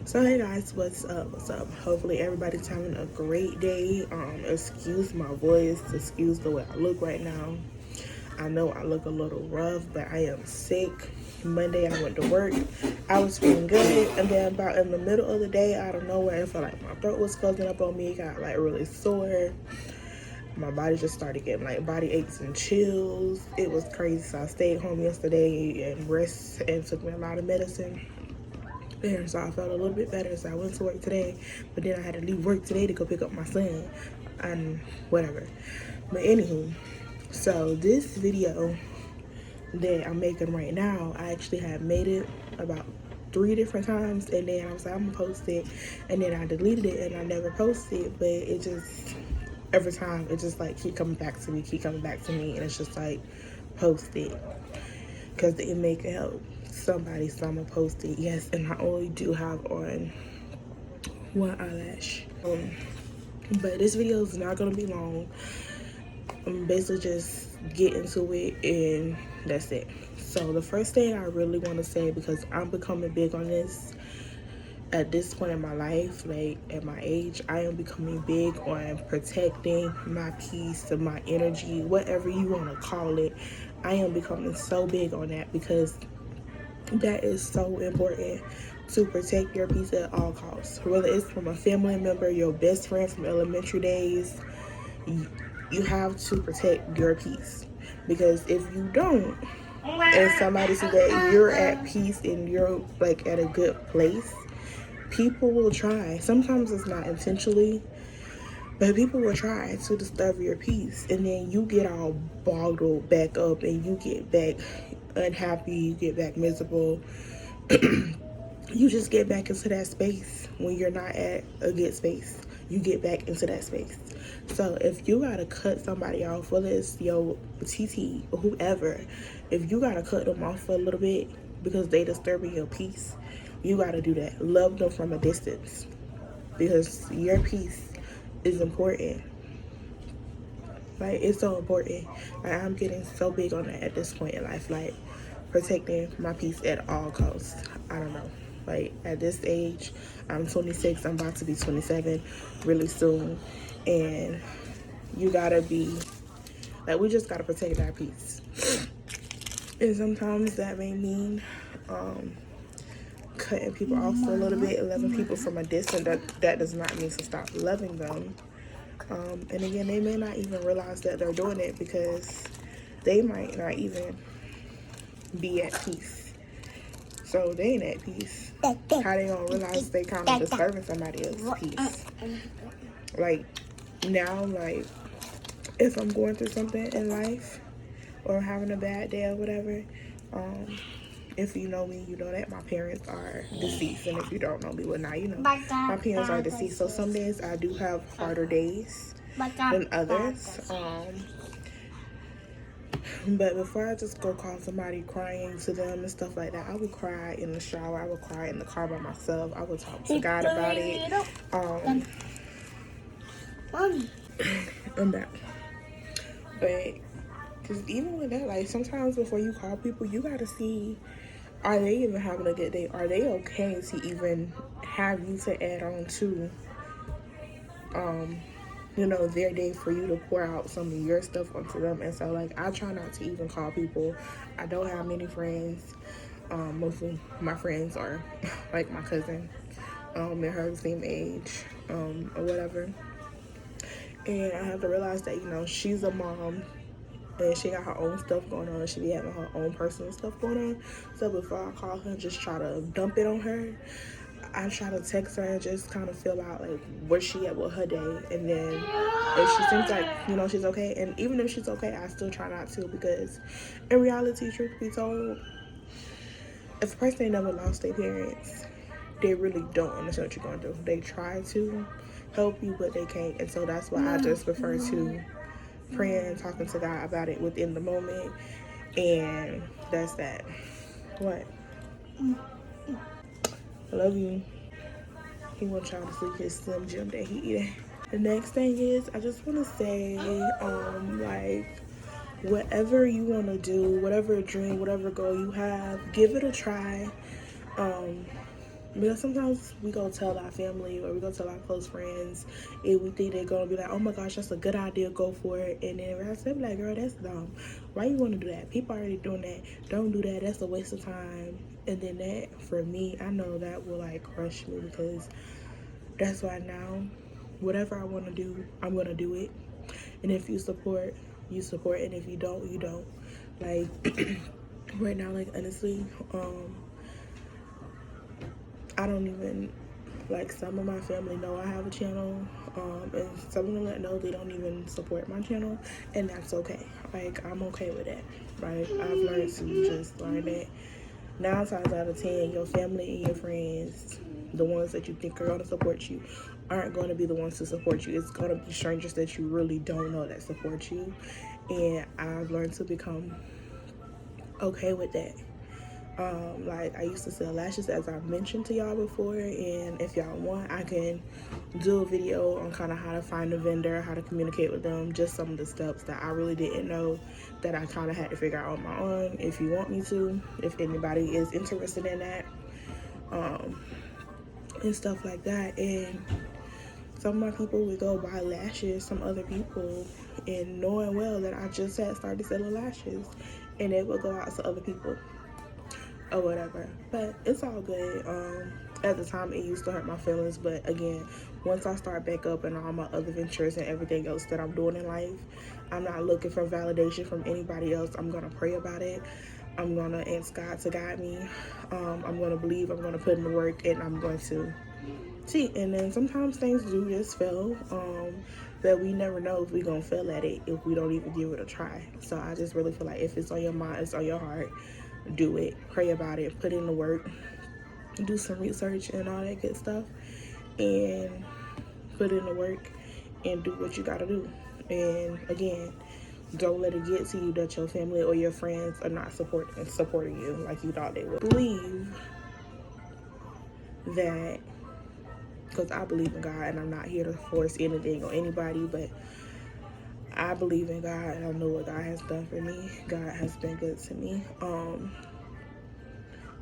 So hey guys, what's up? What's up? Hopefully everybody's having a great day. Excuse my voice, excuse the way I look right now. I know I look a little rough, but I am sick. Monday I went to work. I was feeling good, and then about in the middle of the day, out of nowhere, I felt like my throat was closing up on me. Got like really sore. My body just started getting like body aches and chills. It was crazy. So I stayed home yesterday and rest and took me a lot of medicine. And so I felt a little bit better, so I went to work today, but then I had to leave work today to go pick up my son and whatever. But anywho, so this video that I'm making right now, I actually had made it about 3 different times, and then I was like, I'm gonna post it, and then I deleted it and I never posted it. But it just, every time it just like keep coming back to me, and it's just like, post it because it may help somebody. So I'm gonna post it. Yes, and I only do have on one eyelash. But this video is not gonna be long. I'm basically just get into it and that's it. So the first thing I really want to say, because I'm becoming big on this at this point in my life, like at my age, I am becoming big on protecting my peace and my energy, whatever you want to call it. I am becoming so big on that because that is so important, to protect your peace at all costs. Whether it's from a family member, your best friend from elementary days, you have to protect your peace. Because if you don't, and somebody sees that you're at peace and you're like at a good place, people will try. Sometimes it's not intentionally, but people will try to disturb your peace, and then you get all boggled back up and you get back unhappy, you get back miserable. You just get back into that space when you're not at a good space. You get back into that space. So if you gotta cut somebody off, whether it's your TT or whoever, if you gotta cut them off for a little bit because they disturbing your peace, you gotta do that. Love them from a distance because your peace is important. Like, it's so important. Like, I'm getting so big on that at this point in life. Like, protecting my peace at all costs. I don't know. Like, at this age, I'm 26. I'm about to be 27 really soon. And you gotta be, like, we just gotta protect our peace. And sometimes that may mean cutting people off for a little bit, loving people from a distance. That does not mean to stop loving them. And again, they may not even realize that they're doing it because they might not even be at peace. So they ain't at peace. How they gonna realize they kind of disturbing somebody else's peace? Like, now, like, if I'm going through something in life or having a bad day or whatever, if you know me, you know that my parents are deceased. And if you don't know me, well, now you know. My parents are deceased. So some days I do have harder days than others. But before I just go call somebody crying to them and stuff like that, I would cry in the shower. I would cry in the car by myself. I would talk to God about it. I'm back. But because even with that, like, sometimes before you call people, you got to see, are they even having a good day? Are they okay to even have you to add on to, you know, their day for you to pour out some of your stuff onto them? And so, like, I try not to even call people. I don't have many friends. Mostly my friends are like my cousin, and her the same age, or whatever. And I have to realize that, you know, she's a mom and she got her own stuff going on. She be having her own personal stuff going on. So before I call her and just try to dump it on her, I try to text her and just kind of feel out, like, where she at with her day. And then if she seems like, you know, she's okay, and even if she's okay, I still try not to, because in reality, truth be told, if a person ain't never lost their parents, they really don't understand what you're going through. They try to help you, but they can't. And so that's why I just prefer to pray and talking to God about it within the moment. And that's that. What? I love you. He wants y'all to see his Slim Jim that he eating. The next thing is, I just want to say, like, whatever you want to do, whatever dream, whatever goal you have, give it a try. Because sometimes we go tell our family or we go tell our close friends and we think they're gonna be like, oh my gosh, that's a good idea, go for it. And then I say like, girl, that's dumb. Why you wanna do that? People already doing that. Don't do that, that's a waste of time. And then that for me, I know that will like crush me, because that's why now whatever I wanna do, I'm gonna do it. And if you support, you support, and if you don't, you don't. Like right now, like honestly, I don't even, like, some of my family know I have a channel, and some of them that know, they don't even support my channel, and that's okay. Like, I'm okay with that, right? I've learned to just learn that 9 times out of 10, your family and your friends, the ones that you think are going to support you, aren't going to be the ones to support you. It's going to be strangers that you really don't know that support you, and I've learned to become okay with that. Like, I used to sell lashes, as I mentioned to y'all before, and if y'all want, I can do a video on kind of how to find a vendor, how to communicate with them, just some of the steps that I really didn't know that I kind of had to figure out on my own. If you want me to, if anybody is interested in that, and stuff like that. And some of my people would go buy lashes, some other people, and knowing well that I just had started selling lashes, and they would go out to other people or whatever. But it's all good. At the time, it used to hurt my feelings, but again, once I start back up and all my other ventures and everything else that I'm doing in life, I'm not looking for validation from anybody else. I'm gonna pray about it. I'm gonna ask God to guide me. I'm gonna believe. I'm gonna put in the work, and I'm going to see. And then sometimes things do just fail. But we never know if we're gonna fail at it if we don't even give it a try. So I just really feel like if it's on your mind, it's on your heart, do it. Pray about it. Put in the work. Do some research and all that good stuff, and put in the work and do what you gotta do. And again, don't let it get to you that your family or your friends are not supporting you like you thought they would. Believe that, because I believe in God, and I'm not here to force anything on anybody, but I believe in God, and I know what God has done for me. God has been good to me.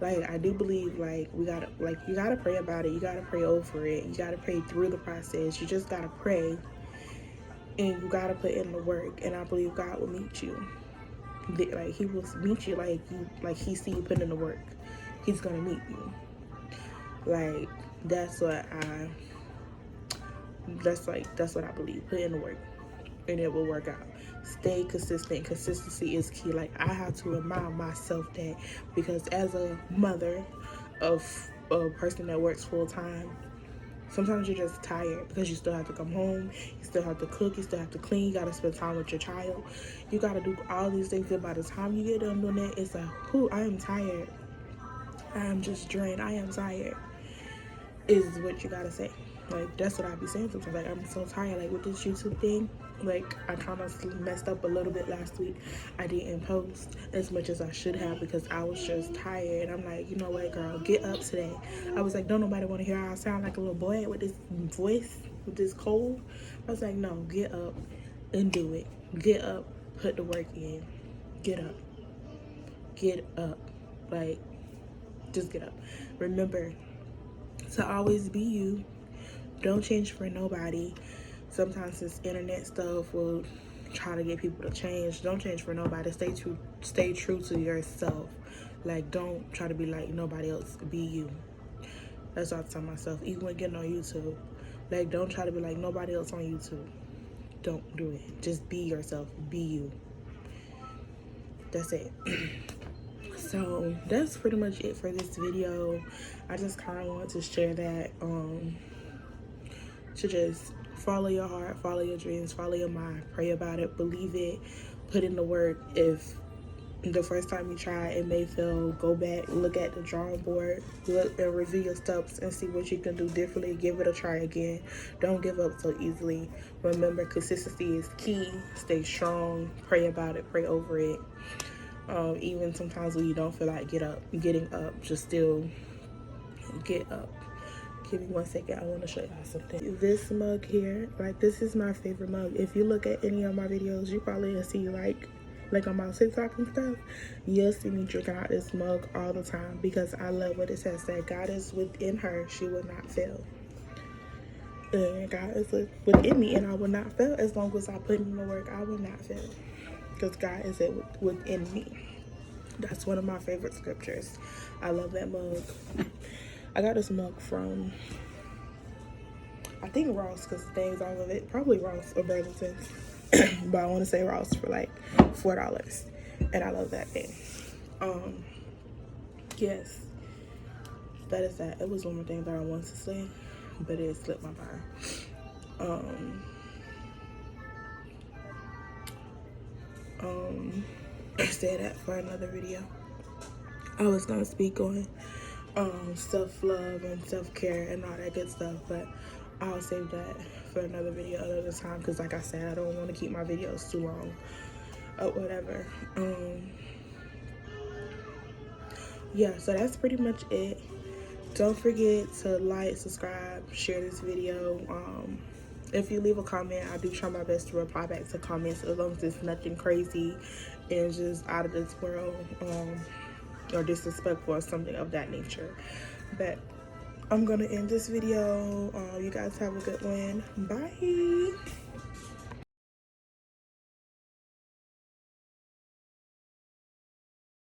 Like, I do believe, like, you gotta pray about it. You gotta pray over it. You gotta pray through the process. You just gotta pray, and you gotta put in the work. And I believe God will meet you. Like, He will meet you, like He see you put in the work. He's gonna meet you. Like, that's what I believe. Put in the work, and it will work out. Stay consistent. Consistency is key. Like, I have to remind myself that, because as a mother of a person that works full time, sometimes you're just tired because you still have to come home, you still have to cook, you still have to clean, you gotta spend time with your child, you gotta do all these things. And by the time you get done doing that, it's like, I am tired. I am just drained. I am tired. Is what you gotta say. Like, that's what I be saying sometimes. Like, I'm so tired. Like, with this YouTube thing, like, I kind of messed up a little bit last week. I didn't post as much as I should have because I was just tired. I'm like, you know what, girl, get up today. I was like, don't nobody want to hear how I sound like a little boy with this voice, with this cold. I was like, no, get up and do it. Get up, put the work in. Get up. Get up. Like, just get up. Remember to always be you. Don't change for nobody. Sometimes this internet stuff will try to get people to change. Don't change for nobody. Stay true to yourself. Like, don't try to be like nobody else. Be you. That's what I tell myself. Even when getting on YouTube, like, don't try to be like nobody else on YouTube. Don't do it. Just be yourself. Be you. That's it. So that's pretty much it for this video. I just kind of wanted to share that. To just follow your heart, follow your dreams, follow your mind, pray about it, believe it, put in the work. If the first time you try it may fail, go back, look at the drawing board, look and review your steps and see what you can do differently. Give it a try again. Don't give up so easily. Remember, consistency is key. Stay strong, pray about it, pray over it. Even sometimes when you don't feel like getting up, just still get up. Give me 1 second, I want to show y'all something. This mug here, like, this is my favorite mug. If you look at any of my videos, you probably see, like, like on my TikTok and stuff, you'll see me drinking out this mug all the time because I love what it says, that God is within her, she will not fail. And God is within me, and I will not fail as long as I put in the work. I will not fail because God is within me. That's one of my favorite scriptures. I love that mug. I got this mug from, I think Ross, because the name's all of it. Probably Ross or Burlington's. But I want to say Ross for like $4. And I love that thing. Yes. That is that. It was one more thing that I wanted to say, but it slipped my mind. Say that for another video. I was gonna speak on self-love and self-care and all that good stuff, but I'll save that for another video another time, because like I said, I don't want to keep my videos too long or whatever. Yeah, so that's pretty much it. Don't forget to like, subscribe, share this video. If you leave a comment, I do try my best to reply back to comments, as long as it's nothing crazy and just out of this world, or disrespectful or something of that nature. But I'm gonna end this video. You guys have a good one. Bye.